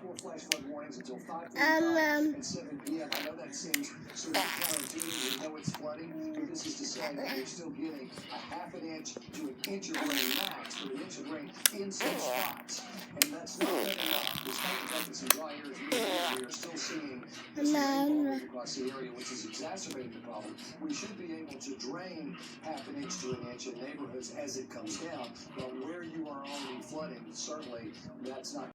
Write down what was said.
more flash flood warnings until 5:45 and 7 p.m. I know that seems sort of counterintuitive. We know it's flooding, but this is to say that you're still getting a half an inch to an inch of rain max, but an inch of rain in some spots. And that's not good enough. Despite the fact that some dry air is moving, we are still seeing this rainfall across the area, which is exacerbating the problem. We should be able to drain half an inch to an inch in neighborhoods as it comes down. But where you are already flooding, certainly that's not